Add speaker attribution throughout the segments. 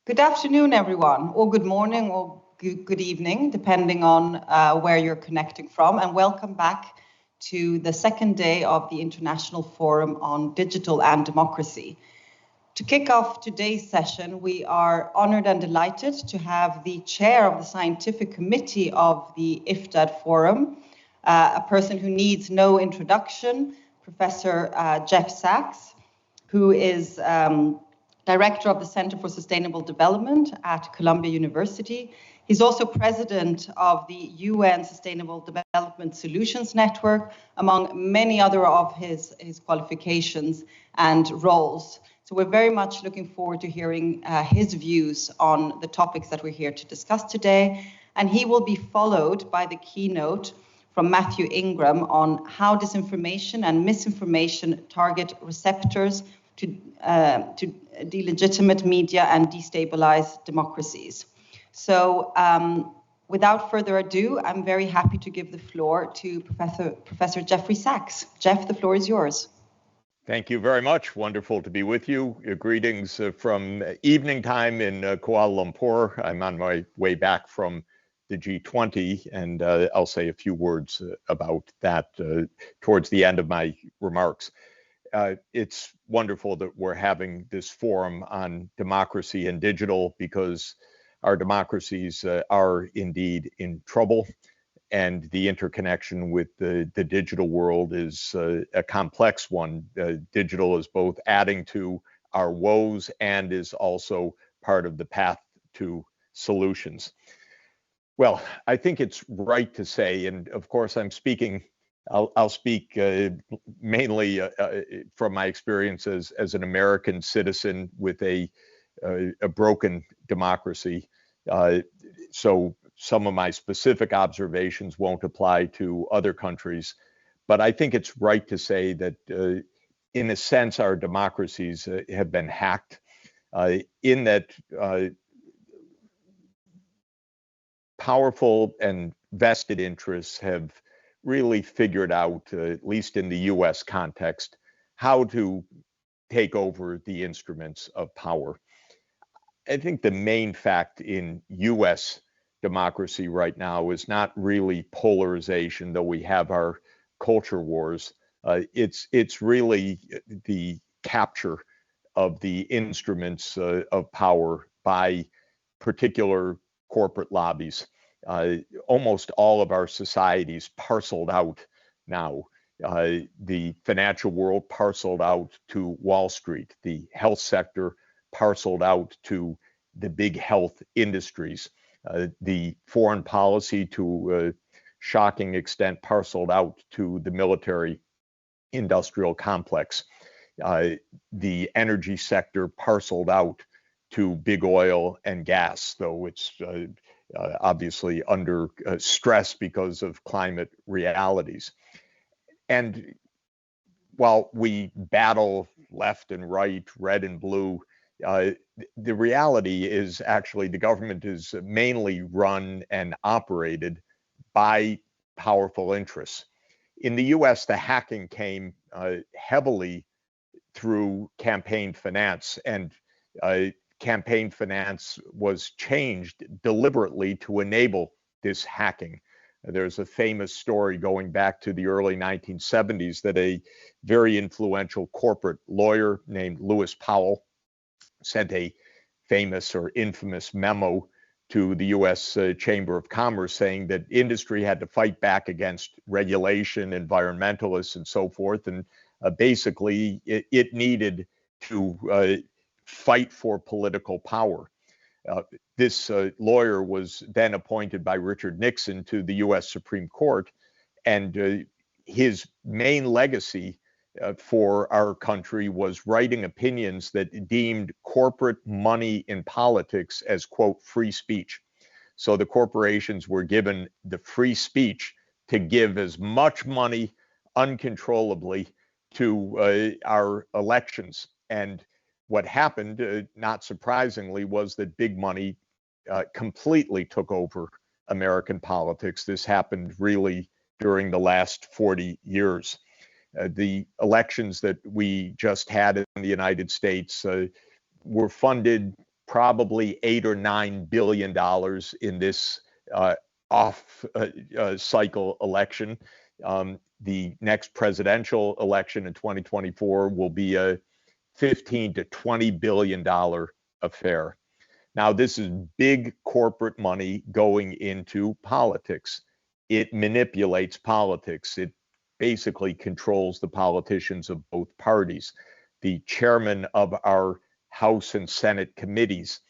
Speaker 1: Good afternoon, everyone, or good morning, or good evening, depending on where you're connecting from, and welcome back to the second day of the International Forum on Digital and Democracy. To kick off today's session, we are honored and delighted to have the chair of the scientific committee of the IFDaD Forum, a person who needs no introduction, Professor Jeff Sachs, who is Director of the Center for Sustainable Development at Columbia University. He's also president of the UN Sustainable Development Solutions Network, among many other of his qualifications and roles. So we're very much looking forward to hearing his views on the topics that we're here to discuss today. And he will be followed by the keynote from Matthew Ingram on how disinformation and misinformation target receptors to delegitimate media and destabilize democracies. So without further ado, I'm very happy to give the floor to Professor Jeffrey Sachs. Jeff, the floor is yours.
Speaker 2: Thank you very much. Wonderful to be with you. Greetings from evening time in Kuala Lumpur. I'm on my way back from the G20, and I'll say a few words about that towards the end of my remarks. It's wonderful that we're having this forum on democracy and digital because our democracies are indeed in trouble, and the interconnection with the digital world is a complex one. Digital is both adding to our woes and is also part of the path to solutions. Well, I think it's right to say, and of course I'm speaking I'll speak mainly from my experience as an American citizen with a broken democracy. So some of my specific observations won't apply to other countries, but I think it's right to say that in a sense, our democracies have been hacked in that powerful and vested interests have really figured out, at least in the US context, how to take over the instruments of power. I think the main fact in US democracy right now is not really polarization, though we have our culture wars. It's really the capture of the instruments of power by particular corporate lobbies. Almost all of our societies parceled out now. The financial world parceled out to Wall Street, the health sector parceled out to the big health industries, the foreign policy to a shocking extent parceled out to the military industrial complex, the energy sector parceled out to big oil and gas, though it's obviously under stress because of climate realities. And while we battle left and right, red and blue, the reality is actually the government is mainly run and operated by powerful interests. In the US, the hacking came heavily through campaign finance, and campaign finance was changed deliberately to enable this hacking. There's a famous story going back to the early 1970s that a very influential corporate lawyer named Lewis Powell sent a famous or infamous memo to the US Chamber of Commerce saying that industry had to fight back against regulation, environmentalists, and so forth. And basically, it needed to fight for political power. This lawyer was then appointed by Richard Nixon to the US Supreme Court, and his main legacy for our country was writing opinions that deemed corporate money in politics as, quote, free speech. So the corporations were given the free speech to give as much money uncontrollably to our elections. And what happened, not surprisingly, was that big money completely took over American politics. This happened really during the last 40 years. The elections that we just had in the United States were funded probably $8 or $9 billion in this cycle election. The next presidential election in 2024 will be a $15 to $20 billion affair. Now, this is big corporate money going into politics. It manipulates politics. It basically controls the politicians of both parties. The chairman of our House and Senate committees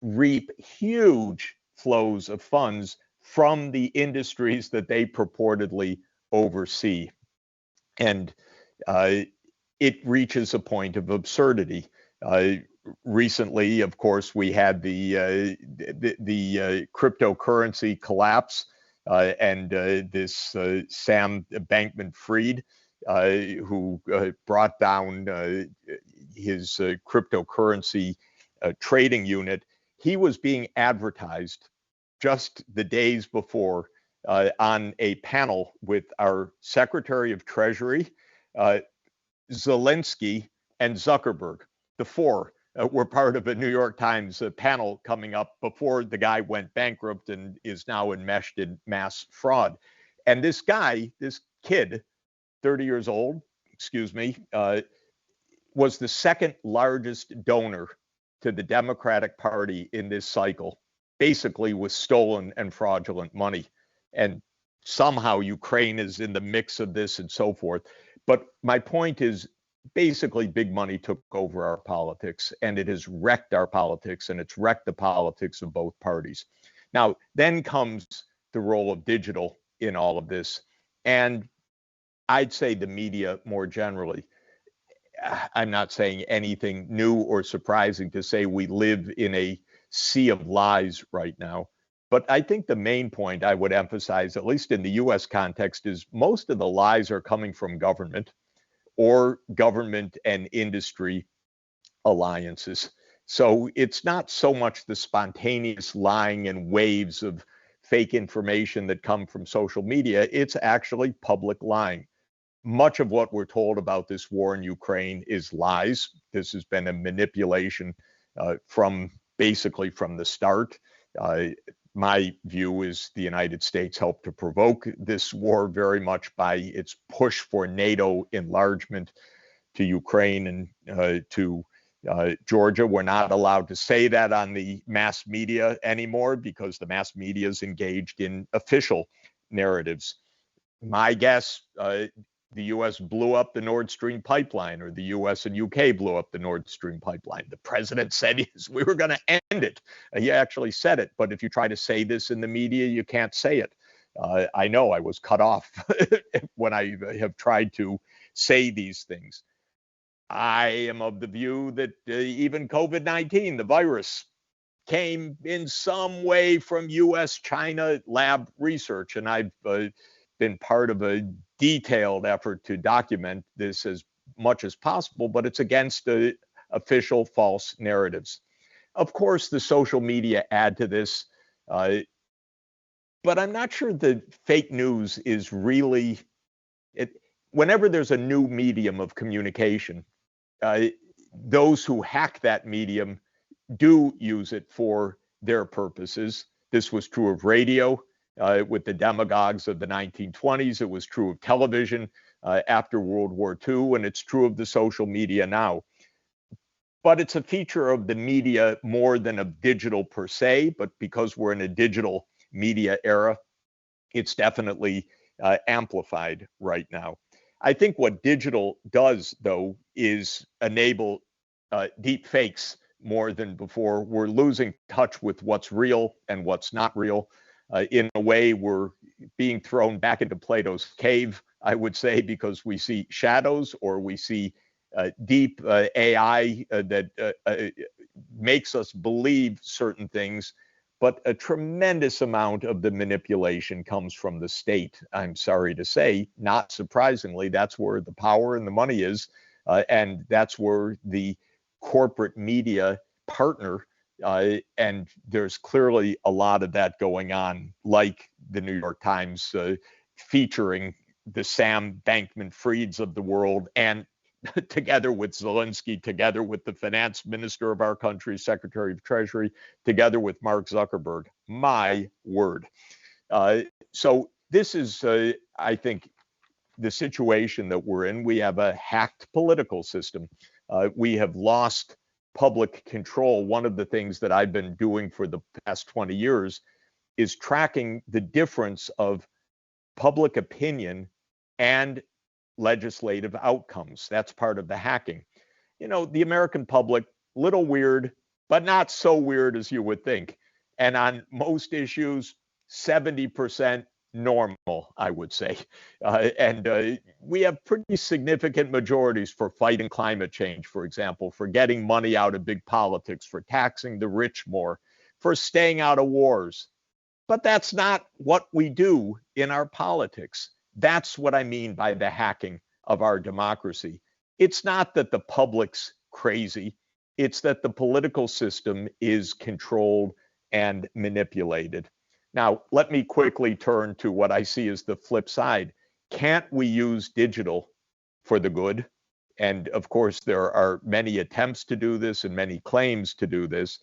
Speaker 2: reap huge flows of funds from the industries that they purportedly oversee. And it reaches a point of absurdity. Recently, of course, we had the cryptocurrency collapse, and this Sam Bankman-Fried, who brought down his cryptocurrency trading unit. He was being advertised just the days before on a panel with our Secretary of Treasury, Zelensky, and Zuckerberg. The four were part of a New York Times panel coming up before the guy went bankrupt and is now enmeshed in mass fraud. And this guy, this kid, 30 years old, was the second largest donor to the Democratic Party in this cycle, basically with stolen and fraudulent money. And somehow Ukraine is in the mix of this and so forth. But my point is, basically big money took over our politics, and it has wrecked our politics, and it's wrecked the politics of both parties. Now, then comes the role of digital in all of this, and I'd say the media more generally. I'm not saying anything new or surprising to say we live in a sea of lies right now. But I think the main point I would emphasize, at least in the US context, is most of the lies are coming from government or government and industry alliances. So it's not so much the spontaneous lying and waves of fake information that come from social media. It's actually public lying. Much of what we're told about this war in Ukraine is lies. This has been a manipulation from the start. My view is the United States helped to provoke this war very much by its push for NATO enlargement to Ukraine and to Georgia. We're not allowed to say that on the mass media anymore because the mass media is engaged in official narratives. My guess, the US blew up the Nord Stream pipeline, or the US and UK blew up the Nord Stream pipeline. The president said we were going to end it. He actually said it. But if you try to say this in the media, you can't say it. I know I was cut off when I have tried to say these things. I am of the view that even COVID-19, the virus, came in some way from US-China lab research. And I've been part of a detailed effort to document this as much as possible, but it's against official false narratives. Of course, the social media add to this, but I'm not sure the fake news is really, whenever there's a new medium of communication, those who hack that medium do use it for their purposes. This was true of radio. With the demagogues of the 1920s. It was true of television after World War II, and it's true of the social media now. But it's a feature of the media more than of digital per se, but because we're in a digital media era, it's definitely amplified right now. I think what digital does, though, is enable deep fakes more than before. We're losing touch with what's real and what's not real. In a way, we're being thrown back into Plato's cave, I would say, because we see shadows or we see deep AI that makes us believe certain things. But a tremendous amount of the manipulation comes from the state, I'm sorry to say. Not surprisingly, that's where the power and the money is. And that's where the corporate media partner. And there's clearly a lot of that going on, like the New York Times featuring the Sam Bankman-Frieds of the world. And together with Zelensky, together with the finance minister of our country, Secretary of Treasury, together with Mark Zuckerberg. My word. So this is, I think, the situation that we're in. We have a hacked political system. We have lost public control. One of the things that I've been doing for the past 20 years is tracking the difference of public opinion and legislative outcomes. That's part of the hacking. You know, the American public, little weird, but not so weird as you would think. And on most issues, 70% normal, I would say. And we have pretty significant majorities for fighting climate change, for example, for getting money out of big politics, for taxing the rich more, for staying out of wars. But that's not what we do in our politics. That's what I mean by the hacking of our democracy. It's not that the public's crazy. It's that the political system is controlled and manipulated. Now, let me quickly turn to what I see as the flip side. Can't we use digital for the good? And of course, there are many attempts to do this and many claims to do this.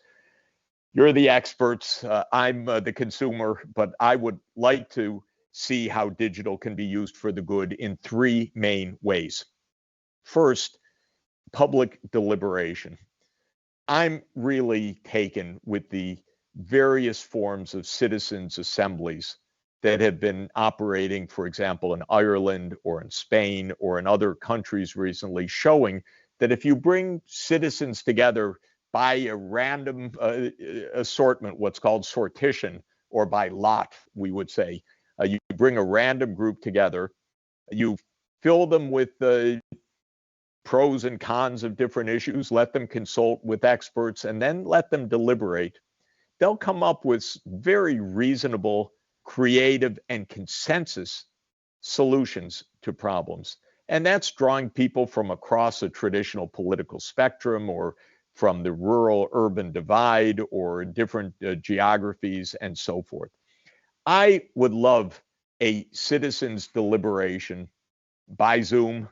Speaker 2: You're the experts. I'm the consumer, but I would like to see how digital can be used for the good in three main ways. First, public deliberation. I'm really taken with the various forms of citizens' assemblies that have been operating, for example, in Ireland or in Spain or in other countries recently, showing that if you bring citizens together by a random assortment, what's called sortition, or by lot, we would say, you bring a random group together, you fill them with pros and cons of different issues, let them consult with experts, and then let them deliberate. They'll come up with very reasonable, creative, and consensus solutions to problems. And that's drawing people from across a traditional political spectrum or from the rural-urban divide or different geographies and so forth. I would love a citizens' deliberation by Zoom,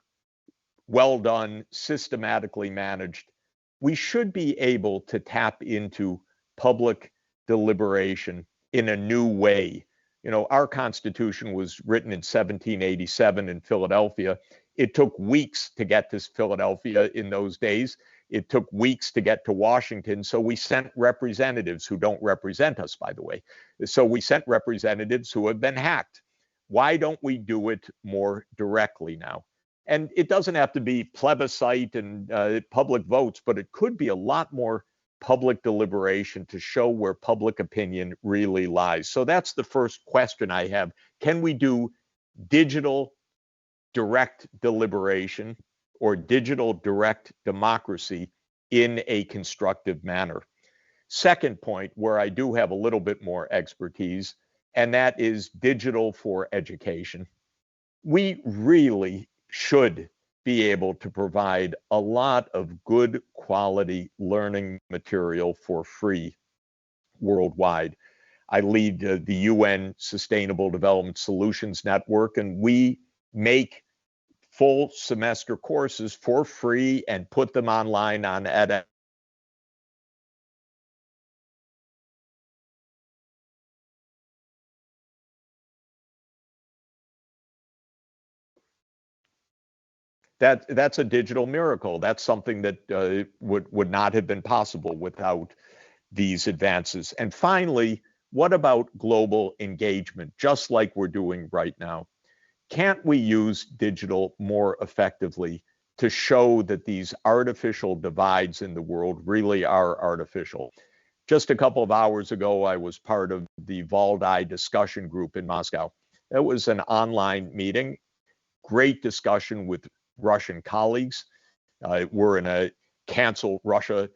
Speaker 2: well done, systematically managed. We should be able to tap into public deliberation in a new way. You know, our Constitution was written in 1787 in Philadelphia. It took weeks to get to Philadelphia in those days. It took weeks to get to Washington. So we sent representatives who don't represent us, by the way. So we sent representatives who have been hacked. Why don't we do it more directly now? And it doesn't have to be plebiscite and public votes, but it could be a lot more public deliberation to show where public opinion really lies. So that's the first question I have. Can we do digital direct deliberation or digital direct democracy in a constructive manner? Second point, where I do have a little bit more expertise, and that is digital for education. We really should be able to provide a lot of good quality learning material for free worldwide. I lead the UN Sustainable Development Solutions Network, and we make full semester courses for free and put them online on edX. That's a digital miracle. That's something that would not have been possible without these advances. And finally, what about global engagement, just like we're doing right now? Can't we use digital more effectively to show that these artificial divides in the world really are artificial? Just a couple of hours ago, I was part of the IFDaD discussion group in Moscow. It was an online meeting, great discussion with Russian colleagues. We're in a cancel Russia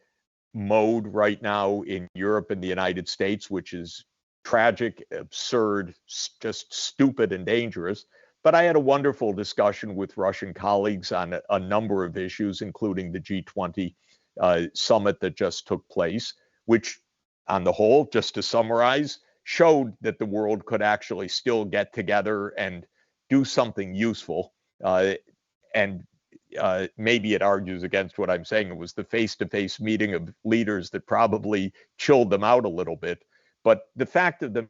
Speaker 2: mode right now in Europe and the United States, which is tragic, absurd, just stupid and dangerous. But I had a wonderful discussion with Russian colleagues on a number of issues, including the G20 summit that just took place, which on the whole, just to summarize, showed that the world could actually still get together and do something useful. And maybe it argues against what I'm saying. It was the face-to-face meeting of leaders that probably chilled them out a little bit. But the fact of the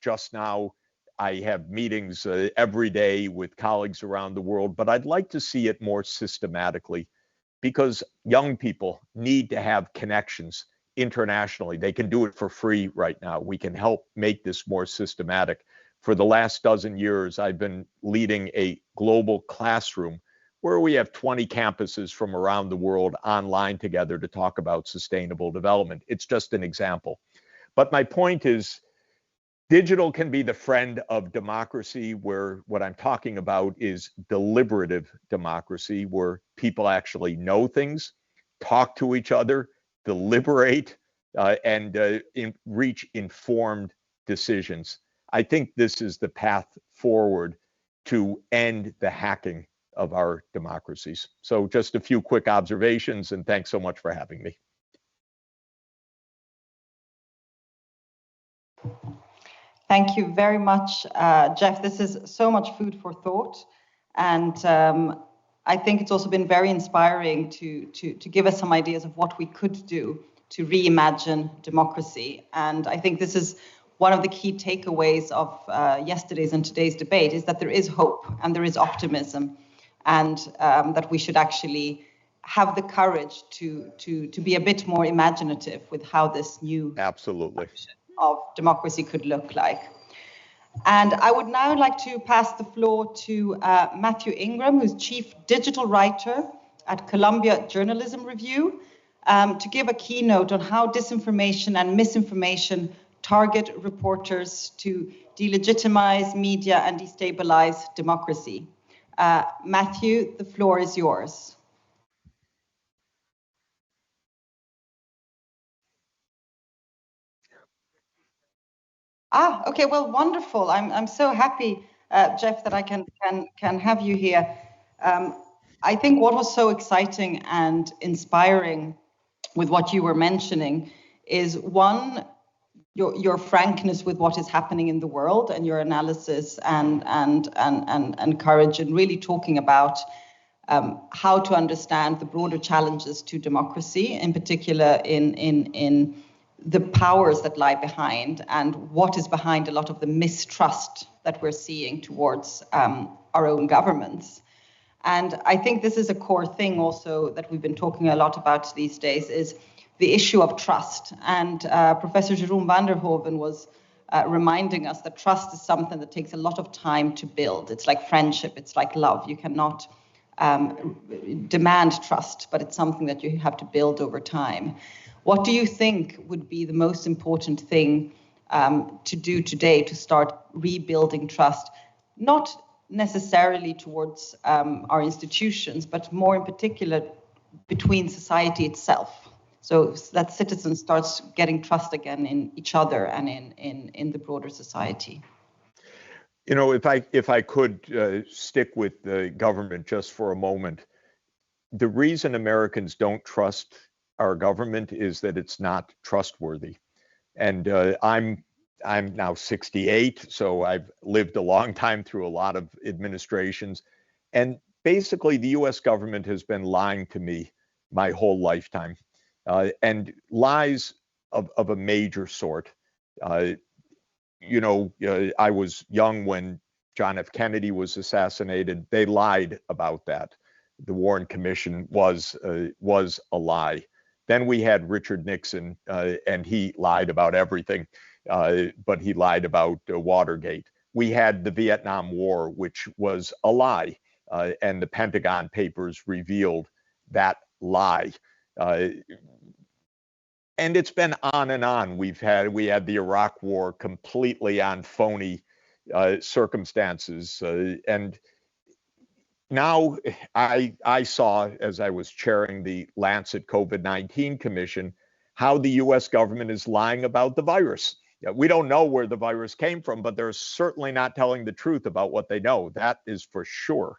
Speaker 2: just now, I have meetings every day with colleagues around the world, but I'd like to see it more systematically because young people need to have connections internationally. They can do it for free right now. We can help make this more systematic. For the last dozen years, I've been leading a global classroom where we have 20 campuses from around the world online together to talk about sustainable development. It's just an example. But my point is, digital can be the friend of democracy, where what I'm talking about is deliberative democracy, where people actually know things, talk to each other, deliberate, and reach informed decisions. I think this is the path forward to end the hacking of our democracies. So just a few quick observations, and thanks so much for having me.
Speaker 1: Thank you very much, Jeff. This is so much food for thought. And I think it's also been very inspiring to give us some ideas of what we could do to reimagine democracy. And I think this is one of the key takeaways of yesterday's and today's debate, is that there is hope and there is optimism, and that we should actually have the courage to be a bit more imaginative with how this new
Speaker 2: Absolutely.
Speaker 1: of democracy could look like. And I would now like to pass the floor to Matthew Ingram, who's Chief Digital Writer at Columbia Journalism Review, to give a keynote on how disinformation and misinformation target reporters to delegitimize media and destabilize democracy. Matthew, the floor is yours. Okay, well, wonderful. I'm so happy, Jeff, that I can have you here. I think what was so exciting and inspiring with what you were mentioning is, one, your frankness with what is happening in the world, and your analysis and courage, and really talking about how to understand the broader challenges to democracy, in particular in the powers that lie behind, and what is behind a lot of the mistrust that we're seeing towards our own governments. And I think this is a core thing also that we've been talking a lot about these days, is the issue of trust. And Professor Jerome van der Hoeven was reminding us that trust is something that takes a lot of time to build. It's like friendship, it's like love. You cannot demand trust, but it's something that you have to build over time. What do you think would be the most important thing to do today to start rebuilding trust, not necessarily towards our institutions, but more in particular between society itself, so that citizens starts getting trust again in each other and in the broader society?
Speaker 2: You know, if I could stick with the government just for a moment, the reason Americans don't trust our government is that it's not trustworthy. And I'm now 68, so I've lived a long time through a lot of administrations. And basically, the US government has been lying to me my whole lifetime, and lies of a major sort. I was young when John F. Kennedy was assassinated. They lied about that. The Warren Commission was a lie. Then we had Richard Nixon, and he lied about everything, but he lied about Watergate. We had the Vietnam War, which was a lie, and the Pentagon Papers revealed that lie. And it's been on and on. We had the Iraq War completely on phony circumstances, and now I saw, as I was chairing the Lancet COVID-19 Commission, how the US government is lying about the virus. We don't know where the virus came from, but they're certainly not telling the truth about what they know. That is for sure.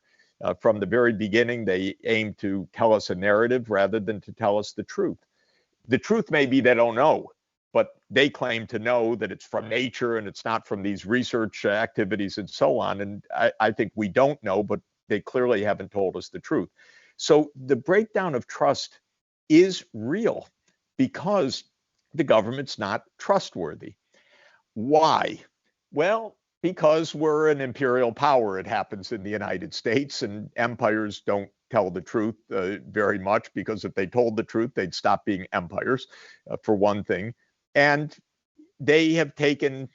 Speaker 2: From the very beginning, they aim to tell us a narrative rather than to tell us the truth. The truth may be they don't know, but they claim to know that it's from nature and it's not from these research activities and so on. And I think we don't know, but they clearly haven't told us the truth. So the breakdown of trust is real because the government's not trustworthy. Why? Well, because we're an imperial power. It happens in the United States, and empires don't tell the truth very much, because if they told the truth, they'd stop being empires, for one thing. And they have taken,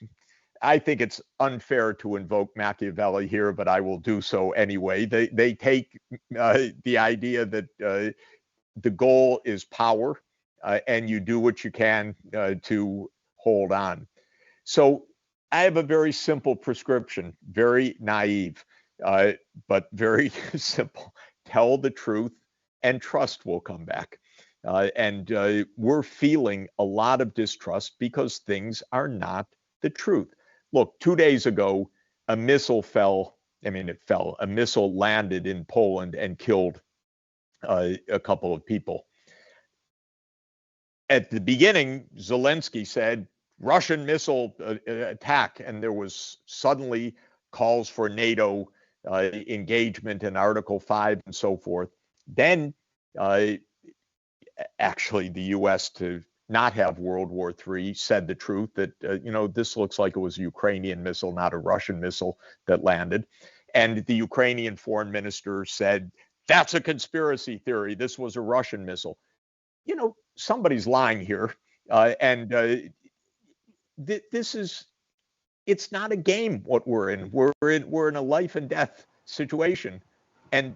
Speaker 2: I think it's unfair to invoke Machiavelli here, but I will do so anyway. They take the idea that the goal is power, and you do what you can to hold on. So I have a very simple prescription, very naive, but very simple. Tell the truth and trust will come back. And we're feeling a lot of distrust because things are not the truth. Look, 2 days ago, a missile a missile landed in Poland and killed a couple of people. At the beginning, Zelensky said, Russian missile attack, and there was suddenly calls for NATO engagement in Article 5 and so forth. Then actually the US, to not have World War III, said the truth that, this looks like it was a Ukrainian missile, not a Russian missile that landed. And the Ukrainian foreign minister said, that's a conspiracy theory. This was a Russian missile. Somebody's lying here. It's not a game what we're in. We're in a life and death situation. And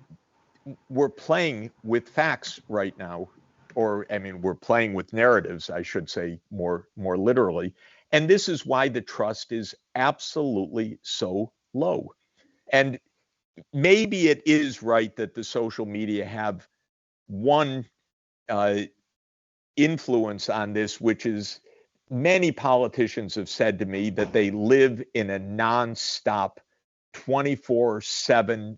Speaker 2: we're playing with facts right now, we're playing with narratives, I should say, more literally. And this is why the trust is absolutely so low. And maybe it is right that the social media have one influence on this, which is many politicians have said to me that they live in a nonstop 24/7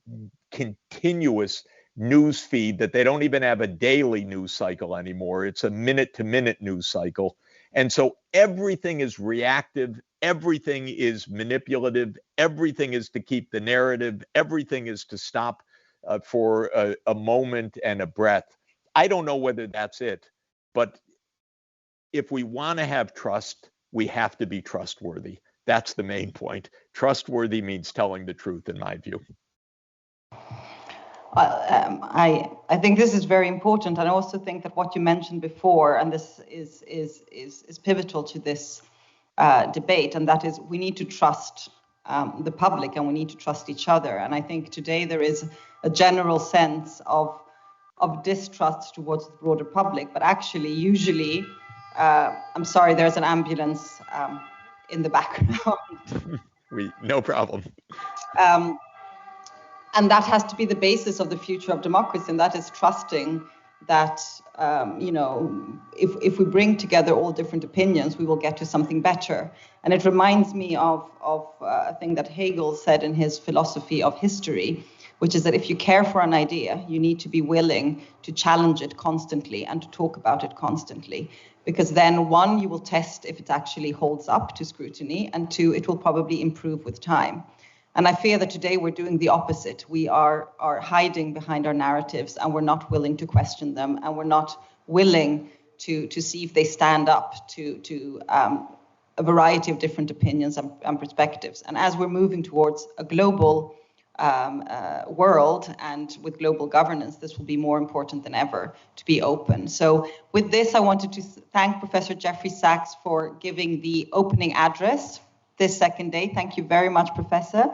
Speaker 2: continuous news feed, that they don't even have a daily news cycle anymore. It's a minute-to-minute news cycle. And so everything is reactive, everything is manipulative, everything is to keep the narrative, everything is to stop for a moment and a breath. I don't know whether that's it, but if we want to have trust, we have to be trustworthy. That's the main point. Trustworthy means telling the truth, in my view.
Speaker 1: I think this is very important, and I also think that what you mentioned before, and this is pivotal to this debate, and that is we need to trust the public, and we need to trust each other. And I think today there is a general sense of distrust towards the broader public, but actually, usually, I'm sorry, there's an ambulance in the background.
Speaker 2: No problem.
Speaker 1: And that has to be the basis of the future of democracy, and that is trusting that, if we bring together all different opinions, we will get to something better. And it reminds me of a thing that Hegel said in his philosophy of history, which is that if you care for an idea, you need to be willing to challenge it constantly and to talk about it constantly. Because then, one, you will test if it actually holds up to scrutiny, and two, it will probably improve with time. And I fear that today we're doing the opposite. We are hiding behind our narratives, and we're not willing to question them, and we're not willing to see if they stand up to a variety of different opinions and perspectives. And as we're moving towards a global world and with global governance, this will be more important than ever to be open. So with this, I wanted to thank Professor Jeffrey Sachs for giving the opening address this second day. Thank you very much, Professor.